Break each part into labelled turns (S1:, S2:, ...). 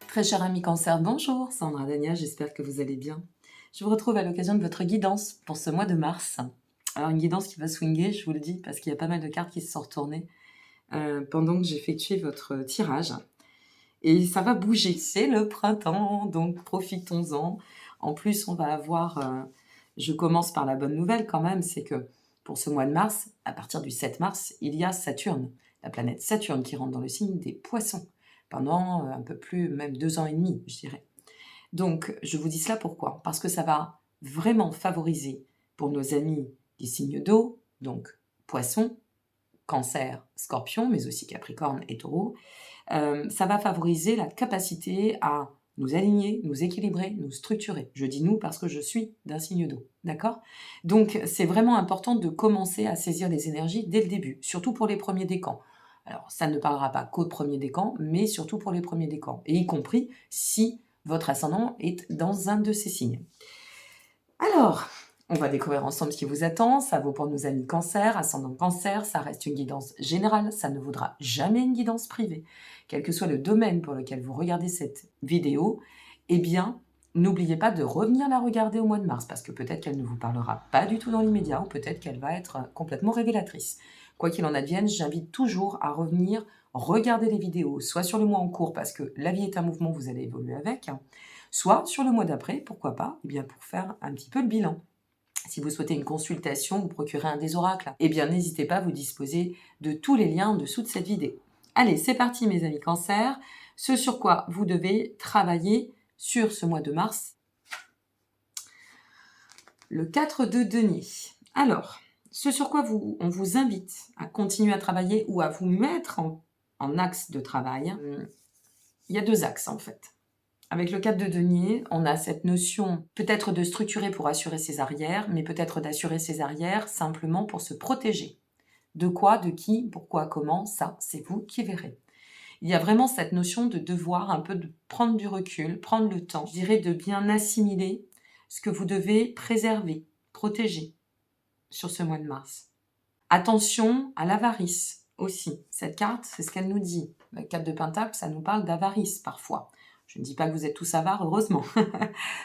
S1: Très cher ami Cancer, bonjour, Sandra Dania, j'espère que vous allez bien. Je vous retrouve à l'occasion de votre guidance pour ce mois de mars. Alors une guidance qui va swinguer, je vous le dis, parce qu'il y a pas mal de cartes qui se sont retournées pendant que j'effectuais votre tirage. Et ça va bouger, c'est le printemps, donc profitons-en. En plus, on va avoir, je commence par la bonne nouvelle quand même, c'est que pour ce mois de mars, à partir du 7 mars, il y a Saturne, la planète Saturne qui rentre dans le signe des Poissons, pendant un peu plus, même 2 ans et demi, je dirais. Donc, je vous dis cela pourquoi? Parce que ça va vraiment favoriser pour nos amis des signes d'eau, donc Poissons, Cancer, Scorpion, mais aussi Capricorne et Taureau, ça va favoriser la capacité à nous aligner, nous équilibrer, nous structurer. Je dis nous parce que je suis d'un signe d'eau, d'accord? Donc c'est vraiment important de commencer à saisir les énergies dès le début, surtout pour les premiers décans. Alors ça ne parlera pas qu'aux premiers décans, mais surtout pour les premiers décans, et y compris si votre ascendant est dans un de ces signes. Alors, on va découvrir ensemble ce qui vous attend. Ça vaut pour nos amis Cancer, ascendant Cancer, ça reste une guidance générale, ça ne vaudra jamais une guidance privée. Quel que soit le domaine pour lequel vous regardez cette vidéo, eh bien, n'oubliez pas de revenir la regarder au mois de mars, parce que peut-être qu'elle ne vous parlera pas du tout dans l'immédiat, ou peut-être qu'elle va être complètement révélatrice. Quoi qu'il en advienne, j'invite toujours à revenir regarder les vidéos, soit sur le mois en cours, parce que la vie est un mouvement, vous allez évoluer avec, soit sur le mois d'après, pourquoi pas, eh bien pour faire un petit peu le bilan. Si vous souhaitez une consultation, vous procurer un des oracles, eh bien n'hésitez pas, vous disposez de tous les liens en dessous de cette vidéo. Allez, c'est parti mes amis Cancer. Ce sur quoi vous devez travailler sur ce mois de mars. Le 4 de denier. Alors, ce sur quoi on vous invite à continuer à travailler ou à vous mettre en axe de travail, il y a 2 axes en fait. Avec le 4 de denier, on a cette notion peut-être de structurer pour assurer ses arrières, mais peut-être d'assurer ses arrières simplement pour se protéger. De quoi, de qui, pourquoi, comment, ça, c'est vous qui verrez. Il y a vraiment cette notion de devoir un peu de prendre du recul, prendre le temps, je dirais de bien assimiler ce que vous devez préserver, protéger sur ce mois de mars. Attention à l'avarice aussi. Cette carte, c'est ce qu'elle nous dit. Le 4 de Pentacle, ça nous parle d'avarice parfois. Je ne dis pas que vous êtes tous avares, heureusement,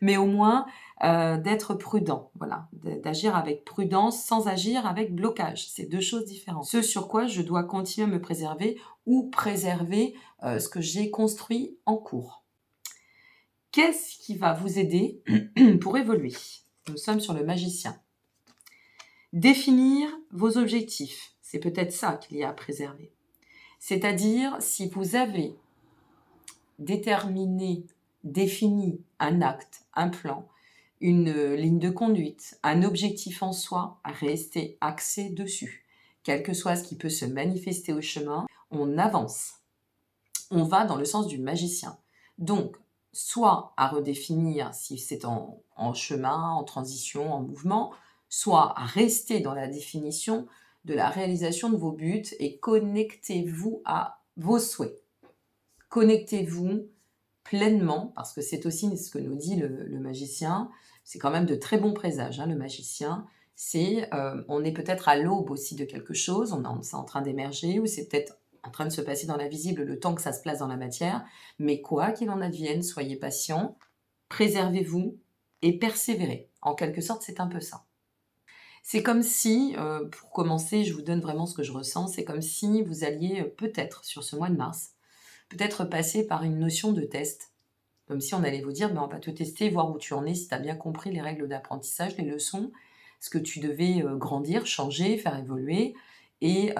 S1: mais au moins d'être prudent, voilà, d'agir avec prudence sans agir avec blocage. C'est 2 choses différentes. Ce sur quoi je dois continuer à me préserver ou préserver ce que j'ai construit en cours. Qu'est-ce qui va vous aider pour évoluer? Nous sommes sur le magicien. Définir vos objectifs, c'est peut-être ça qu'il y a à préserver. C'est-à-dire, si vous avez déterminé, défini un acte, un plan, une ligne de conduite, un objectif en soi, restez axé dessus. Quel que soit ce qui peut se manifester au chemin, on avance. On va dans le sens du magicien. Donc, soit à redéfinir si c'est en chemin, en transition, en mouvement, soit à rester dans la définition de la réalisation de vos buts et connectez-vous à vos souhaits. Connectez-vous pleinement, parce que c'est aussi ce que nous dit le magicien, c'est quand même de très bons présages, le magicien, c'est, on est peut-être à l'aube aussi de quelque chose, c'est en train d'émerger, ou c'est peut-être en train de se passer dans l'invisible le temps que ça se place dans la matière, mais quoi qu'il en advienne, soyez patient, préservez-vous et persévérez. En quelque sorte, c'est un peu ça. C'est comme si, pour commencer, je vous donne vraiment ce que je ressens, c'est comme si vous alliez peut-être, sur ce mois de mars, peut-être passer par une notion de test, comme si on allait vous dire, on va te tester, voir où tu en es, si tu as bien compris les règles d'apprentissage, les leçons, ce que tu devais grandir, changer, faire évoluer, et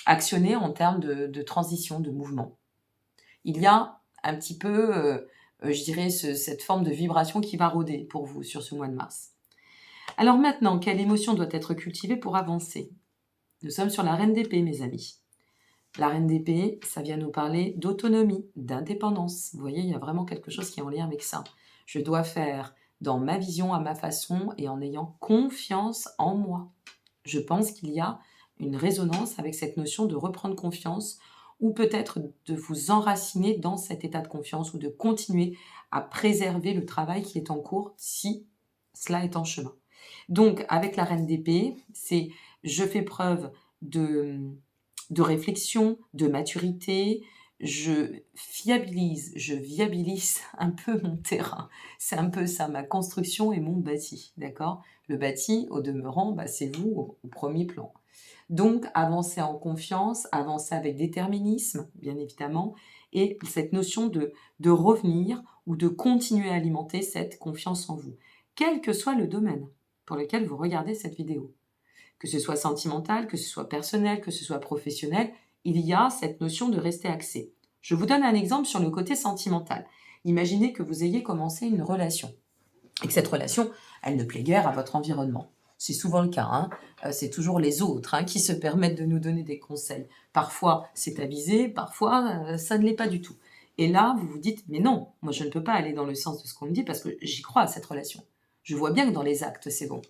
S1: actionner en termes de transition, de mouvement. Il y a un petit peu, je dirais, cette forme de vibration qui va rôder pour vous sur ce mois de mars. Alors maintenant, quelle émotion doit être cultivée pour avancer? Nous sommes sur la reine d'épée, mes amis. La reine d'épée, ça vient nous parler d'autonomie, d'indépendance. Vous voyez, il y a vraiment quelque chose qui est en lien avec ça. Je dois faire dans ma vision, à ma façon, et en ayant confiance en moi. Je pense qu'il y a une résonance avec cette notion de reprendre confiance, ou peut-être de vous enraciner dans cet état de confiance, ou de continuer à préserver le travail qui est en cours, si cela est en chemin. Donc, avec la reine d'épée, c'est je fais preuve de réflexion, de maturité, je fiabilise, je viabilise un peu mon terrain. C'est un peu ça, ma construction et mon bâti, d'accord? Le bâti, au demeurant, bah, c'est vous au premier plan. Donc, avancer en confiance, avancer avec déterminisme, bien évidemment, et cette notion de revenir ou de continuer à alimenter cette confiance en vous, quel que soit le domaine pour lequel vous regardez cette vidéo. Que ce soit sentimental, que ce soit personnel, que ce soit professionnel, il y a cette notion de rester axé. Je vous donne un exemple sur le côté sentimental. Imaginez que vous ayez commencé une relation et que cette relation, elle ne plaît guère à votre environnement. C'est souvent le cas, hein. C'est toujours les autres qui se permettent de nous donner des conseils. Parfois, c'est avisé, parfois, ça ne l'est pas du tout. Et là, vous vous dites, mais non, moi je ne peux pas aller dans le sens de ce qu'on me dit parce que j'y crois à cette relation. Je vois bien que dans les actes, c'est bon.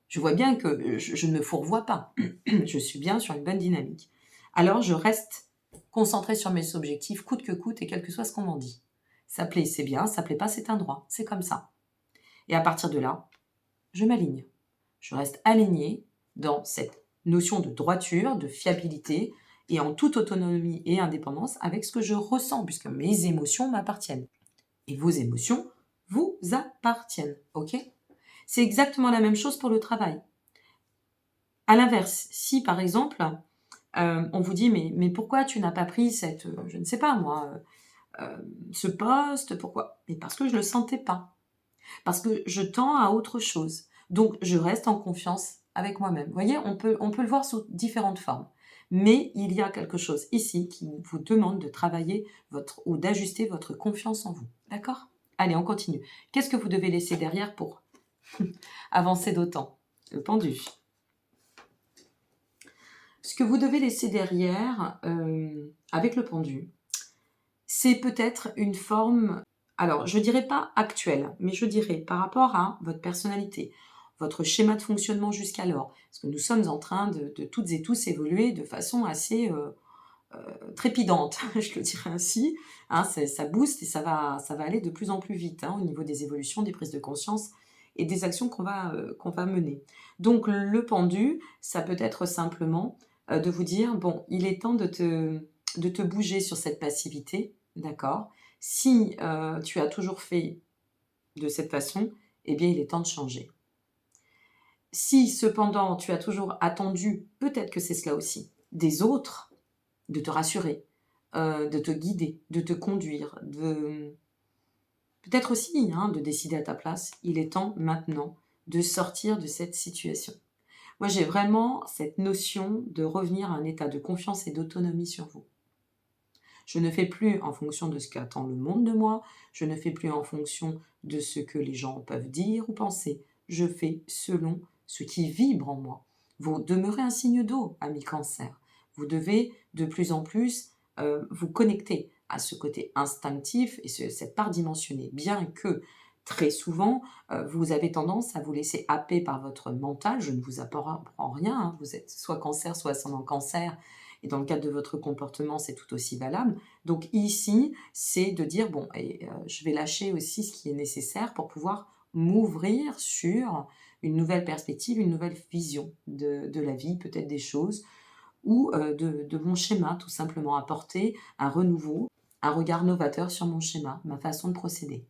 S1: Je vois bien que je ne me fourvoie pas. Je suis bien sur une bonne dynamique. Alors, je reste concentrée sur mes objectifs, coûte que coûte, et quel que soit ce qu'on m'en dit. Ça plaît, c'est bien, ça plaît pas, c'est un droit. C'est comme ça. Et à partir de là, je m'aligne. Je reste alignée dans cette notion de droiture, de fiabilité, et en toute autonomie et indépendance avec ce que je ressens, puisque mes émotions m'appartiennent. Et vos émotions vous appartiennent, ok? C'est exactement la même chose pour le travail. À l'inverse, si par exemple, on vous dit mais pourquoi tu n'as pas pris cette, je ne sais pas moi, ce poste, pourquoi? Mais parce que je ne le sentais pas. Parce que je tends à autre chose. Donc je reste en confiance avec moi-même. Vous voyez, on peut le voir sous différentes formes. Mais il y a quelque chose ici qui vous demande de travailler ou d'ajuster votre confiance en vous. D'accord? Allez, on continue. Qu'est-ce que vous devez laisser derrière pour avancer d'autant? Le pendu. Ce que vous devez laisser derrière avec le pendu, c'est peut-être une forme, alors je dirais pas actuelle, mais je dirais par rapport à votre personnalité, votre schéma de fonctionnement jusqu'alors. Parce que nous sommes en train de toutes et tous évoluer de façon assez trépidante, je le dirais ainsi. Ça booste et ça va aller de plus en plus vite au niveau des évolutions, des prises de conscience et des actions qu'on va mener. Donc le pendu, ça peut être simplement de vous dire, bon, il est temps de te bouger sur cette passivité, d'accord? Si tu as toujours fait de cette façon, eh bien il est temps de changer. Si cependant tu as toujours attendu, peut-être que c'est cela aussi, des autres, de te rassurer, de te guider, de te conduire, peut-être aussi de décider à ta place, il est temps maintenant de sortir de cette situation. Moi, j'ai vraiment cette notion de revenir à un état de confiance et d'autonomie sur vous. Je ne fais plus en fonction de ce qu'attend le monde de moi, je ne fais plus en fonction de ce que les gens peuvent dire ou penser. Je fais selon ce qui vibre en moi. Vous demeurez un signe d'eau, ami Cancer. Vous devez de plus en plus vous connecter à ce côté instinctif et cette part dimensionnée, bien que très souvent, vous avez tendance à vous laisser happer par votre mental. Je ne vous apprends rien, vous êtes soit Cancer, soit ascendant Cancer, et dans le cadre de votre comportement, c'est tout aussi valable. Donc ici, c'est de dire, bon, je vais lâcher aussi ce qui est nécessaire pour pouvoir m'ouvrir sur une nouvelle perspective, une nouvelle vision de la vie, peut-être des choses, ou de mon schéma, tout simplement apporter un renouveau, un regard novateur sur mon schéma, ma façon de procéder.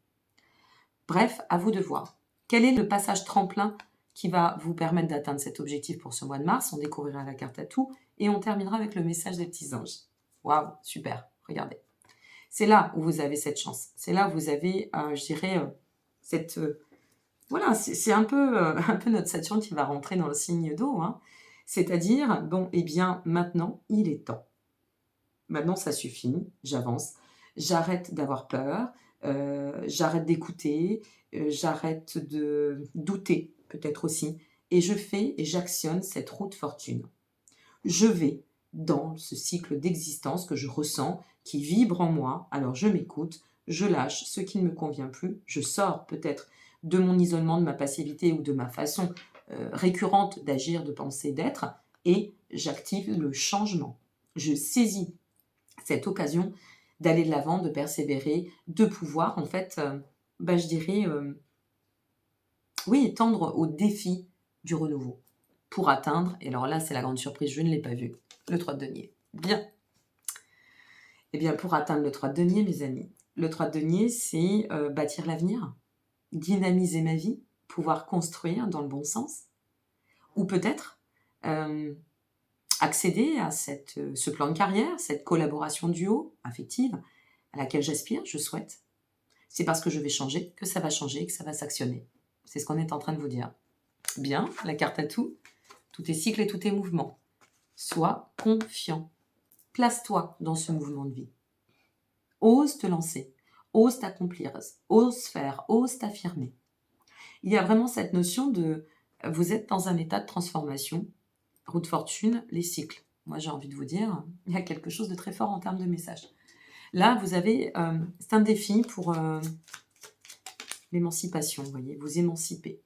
S1: Bref, à vous de voir. Quel est le passage tremplin qui va vous permettre d'atteindre cet objectif pour ce mois de mars? On découvrira la carte à tout et on terminera avec le message des petits anges. Waouh, super, regardez. C'est là où vous avez cette chance. C'est là où vous avez, je dirais, cette... voilà, c'est un peu notre Saturne qui va rentrer dans le signe d'eau. C'est-à-dire, bon, eh bien, maintenant, il est temps. Maintenant, ça suffit, j'avance. J'arrête d'avoir peur, j'arrête d'écouter, j'arrête de douter, peut-être aussi. Et je fais et j'actionne cette route fortune. Je vais dans ce cycle d'existence que je ressens, qui vibre en moi. Alors je m'écoute, je lâche ce qui ne me convient plus, je sors peut-être de mon isolement, de ma passivité ou de ma façon récurrente d'agir, de penser, d'être, et j'active le changement. Je saisis cette occasion d'aller de l'avant, de persévérer, de pouvoir, en fait, je dirais, oui, tendre au défi du renouveau pour atteindre, et alors là, c'est la grande surprise, je ne l'ai pas vu, le 3 de denier. Bien. Eh bien, pour atteindre le 3 de denier, mes amis, le 3 de denier, c'est bâtir l'avenir, dynamiser ma vie, pouvoir construire dans le bon sens, ou peut-être euh, accéder à ce plan de carrière, cette collaboration duo affective à laquelle j'aspire, je souhaite. C'est parce que je vais changer que ça va changer, que ça va s'actionner. C'est ce qu'on est en train de vous dire. Bien, la carte à tout est cycle et tout est mouvement. Sois confiant. Place-toi dans ce mouvement de vie. Ose te lancer, ose t'accomplir, ose faire, ose t'affirmer. Il y a vraiment cette notion de vous êtes dans un état de transformation. Roue de fortune, les cycles. Moi, j'ai envie de vous dire, il y a quelque chose de très fort en termes de message. Là, vous avez, c'est un défi pour l'émancipation, vous voyez, vous émanciper.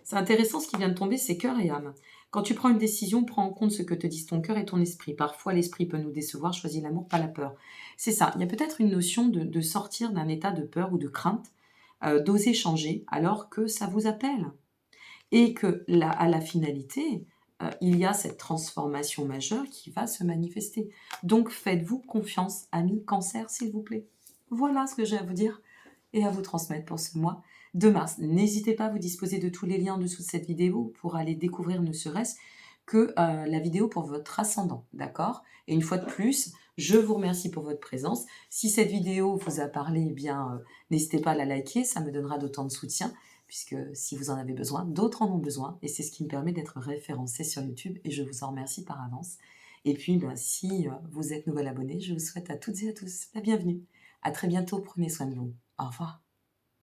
S1: C'est intéressant, ce qui vient de tomber, c'est cœur et âme. Quand tu prends une décision, prends en compte ce que te disent ton cœur et ton esprit. Parfois, l'esprit peut nous décevoir, choisis l'amour, pas la peur. C'est ça, il y a peut-être une notion de sortir d'un état de peur ou de crainte, d'oser changer alors que ça vous appelle. Et que à la finalité, il y a cette transformation majeure qui va se manifester. Donc faites-vous confiance, amis Cancer, s'il vous plaît. Voilà ce que j'ai à vous dire et à vous transmettre pour ce mois de mars. N'hésitez pas à vous disposer de tous les liens en dessous de cette vidéo pour aller découvrir ne serait-ce que la vidéo pour votre ascendant, d'accord? Et une fois de plus, je vous remercie pour votre présence. Si cette vidéo vous a parlé, eh bien, n'hésitez pas à la liker, ça me donnera d'autant de soutien, puisque si vous en avez besoin, d'autres en ont besoin, et c'est ce qui me permet d'être référencé sur YouTube, et je vous en remercie par avance. Et puis, ben, si vous êtes nouvel abonné, je vous souhaite à toutes et à tous la bienvenue. À très bientôt, prenez soin de vous. Au revoir.